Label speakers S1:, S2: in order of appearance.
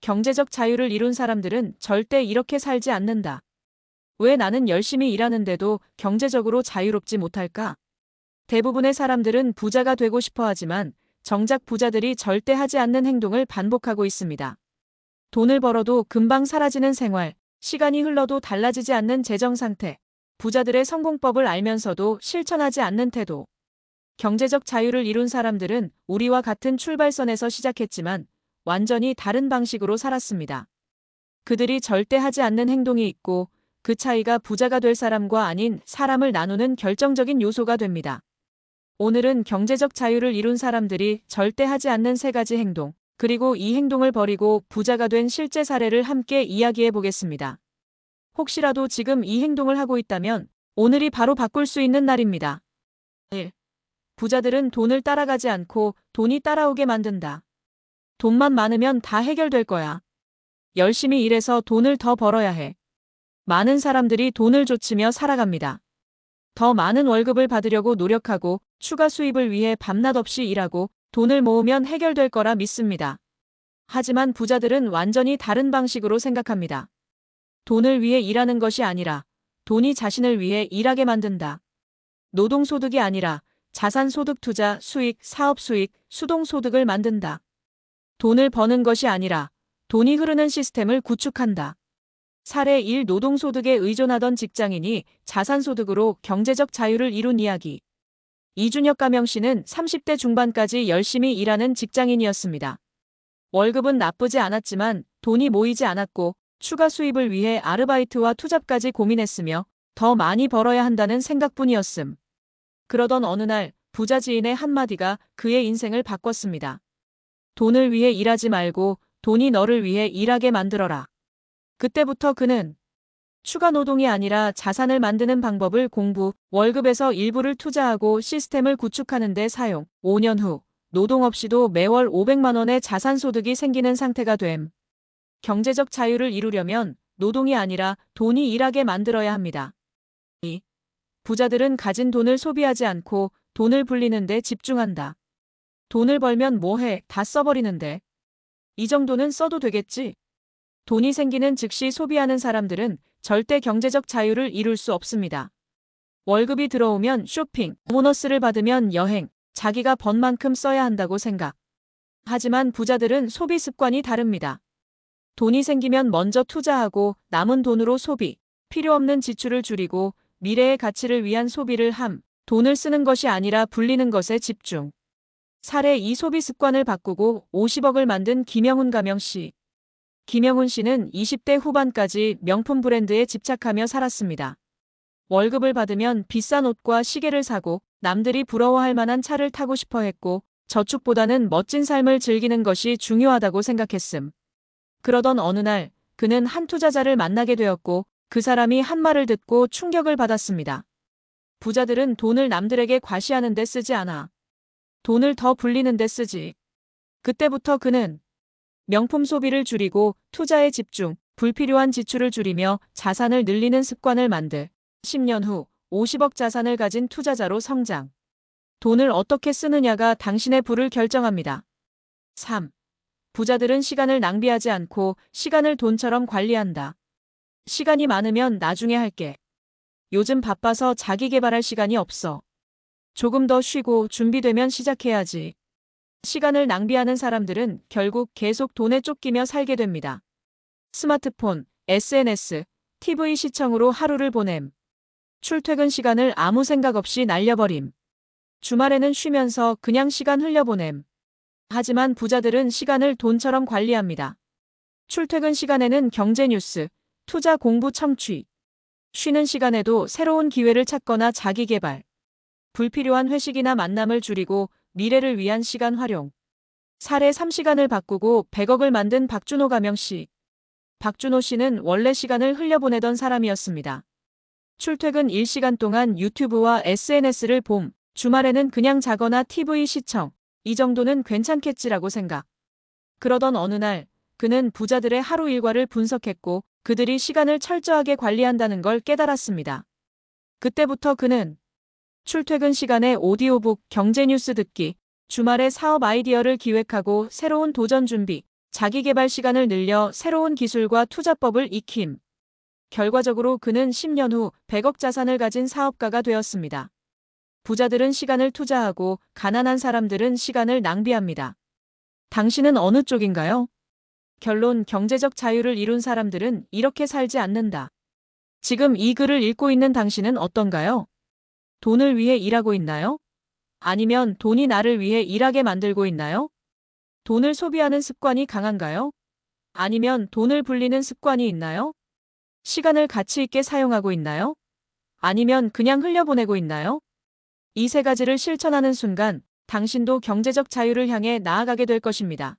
S1: 경제적 자유를 이룬 사람들은 절대 이렇게 살지 않는다. 왜 나는 열심히 일하는데도 경제적으로 자유롭지 못할까? 대부분의 사람들은 부자가 되고 싶어 하지만 정작 부자들이 절대 하지 않는 행동을 반복하고 있습니다. 돈을 벌어도 금방 사라지는 생활, 시간이 흘러도 달라지지 않는 재정 상태, 부자들의 성공법을 알면서도 실천하지 않는 태도. 경제적 자유를 이룬 사람들은 우리와 같은 출발선에서 시작했지만 완전히 다른 방식으로 살았습니다. 그들이 절대 하지 않는 행동이 있고 그 차이가 부자가 될 사람과 아닌 사람을 나누는 결정적인 요소가 됩니다. 오늘은 경제적 자유를 이룬 사람들이 절대 하지 않는 3가지 행동, 그리고 이 행동을 버리고 부자가 된 실제 사례를 함께 이야기해 보겠습니다. 혹시라도 지금 이 행동을 하고 있다면 오늘이 바로 바꿀 수 있는 날입니다. 1. 부자들은 돈을 따라가지 않고 돈이 따라오게 만든다. 돈만 많으면 다 해결될 거야. 열심히 일해서 돈을 더 벌어야 해. 많은 사람들이 돈을 좇으며 살아갑니다. 더 많은 월급을 받으려고 노력하고 추가 수입을 위해 밤낮 없이 일하고 돈을 모으면 해결될 거라 믿습니다. 하지만 부자들은 완전히 다른 방식으로 생각합니다. 돈을 위해 일하는 것이 아니라 돈이 자신을 위해 일하게 만든다. 노동소득이 아니라 자산소득 투자, 수익, 사업수익, 수동소득을 만든다. 돈을 버는 것이 아니라 돈이 흐르는 시스템을 구축한다. 사례 1. 노동소득에 의존하던 직장인이 자산소득으로 경제적 자유를 이룬 이야기. 이준혁 가명 씨는 30대 중반까지 열심히 일하는 직장인이었습니다. 월급은 나쁘지 않았지만 돈이 모이지 않았고 추가 수입을 위해 아르바이트와 투잡까지 고민했으며 더 많이 벌어야 한다는 생각뿐이었음. 그러던 어느 날 부자 지인의 한마디가 그의 인생을 바꿨습니다. 돈을 위해 일하지 말고 돈이 너를 위해 일하게 만들어라. 그때부터 그는 추가 노동이 아니라 자산을 만드는 방법을 공부, 월급에서 일부를 투자하고 시스템을 구축하는 데 사용. 5년 후 노동 없이도 매월 500만 원의 자산소득이 생기는 상태가 됨. 경제적 자유를 이루려면 노동이 아니라 돈이 일하게 만들어야 합니다. 2. 부자들은 가진 돈을 소비하지 않고 돈을 불리는 데 집중한다. 돈을 벌면 뭐해? 다 써버리는데. 이 정도는 써도 되겠지? 돈이 생기는 즉시 소비하는 사람들은 절대 경제적 자유를 이룰 수 없습니다. 월급이 들어오면 쇼핑, 보너스를 받으면 여행, 자기가 번 만큼 써야 한다고 생각. 하지만 부자들은 소비 습관이 다릅니다. 돈이 생기면 먼저 투자하고 남은 돈으로 소비, 필요 없는 지출을 줄이고 미래의 가치를 위한 소비를 함, 돈을 쓰는 것이 아니라 불리는 것에 집중. 사례 2. 소비 습관을 바꾸고 50억을 만든 김영훈 가명 씨. 김영훈 씨는 20대 후반까지 명품 브랜드에 집착하며 살았습니다. 월급을 받으면 비싼 옷과 시계를 사고 남들이 부러워할 만한 차를 타고 싶어 했고 저축보다는 멋진 삶을 즐기는 것이 중요하다고 생각했음. 그러던 어느 날 그는 한 투자자를 만나게 되었고 그 사람이 한 말을 듣고 충격을 받았습니다. 부자들은 돈을 남들에게 과시하는 데 쓰지 않아. 돈을 더 불리는 데 쓰지. 그때부터 그는 명품 소비를 줄이고 투자에 집중, 불필요한 지출을 줄이며 자산을 늘리는 습관을 만들 10년 후 50억 자산을 가진 투자자로 성장. 돈을 어떻게 쓰느냐가 당신의 부를 결정합니다. 3. 부자들은 시간을 낭비하지 않고 시간을 돈처럼 관리한다. 시간이 많으면 나중에 할게. 요즘 바빠서 자기 개발할 시간이 없어. 조금 더 쉬고 준비되면 시작해야지. 시간을 낭비하는 사람들은 결국 계속 돈에 쫓기며 살게 됩니다. 스마트폰, SNS, TV 시청으로 하루를 보냄. 출퇴근 시간을 아무 생각 없이 날려버림. 주말에는 쉬면서 그냥 시간 흘려보냄. 하지만 부자들은 시간을 돈처럼 관리합니다. 출퇴근 시간에는 경제 뉴스, 투자 공부 청취. 쉬는 시간에도 새로운 기회를 찾거나 자기 개발. 불필요한 회식이나 만남을 줄이고 미래를 위한 시간 활용. 사례 3시간을 바꾸고 100억을 만든 박준호 가명 씨. 박준호 씨는 원래 시간을 흘려보내던 사람이었습니다. 출퇴근 1시간 동안 유튜브와 SNS를 봄, 주말에는 그냥 자거나 TV 시청. 이 정도는 괜찮겠지라고 생각. 그러던 어느 날 그는 부자들의 하루 일과를 분석했고 그들이 시간을 철저하게 관리한다는 걸 깨달았습니다. 그때부터 그는 출퇴근 시간에 오디오북, 경제 뉴스 듣기, 주말에 사업 아이디어를 기획하고 새로운 도전 준비, 자기계발 시간을 늘려 새로운 기술과 투자법을 익힘. 결과적으로 그는 10년 후 100억 자산을 가진 사업가가 되었습니다. 부자들은 시간을 투자하고 가난한 사람들은 시간을 낭비합니다. 당신은 어느 쪽인가요? 결론: 경제적 자유를 이룬 사람들은 이렇게 살지 않는다. 지금 이 글을 읽고 있는 당신은 어떤가요? 돈을 위해 일하고 있나요? 아니면 돈이 나를 위해 일하게 만들고 있나요? 돈을 소비하는 습관이 강한가요? 아니면 돈을 불리는 습관이 있나요? 시간을 가치 있게 사용하고 있나요? 아니면 그냥 흘려보내고 있나요? 이 세 가지를 실천하는 순간 당신도 경제적 자유를 향해 나아가게 될 것입니다.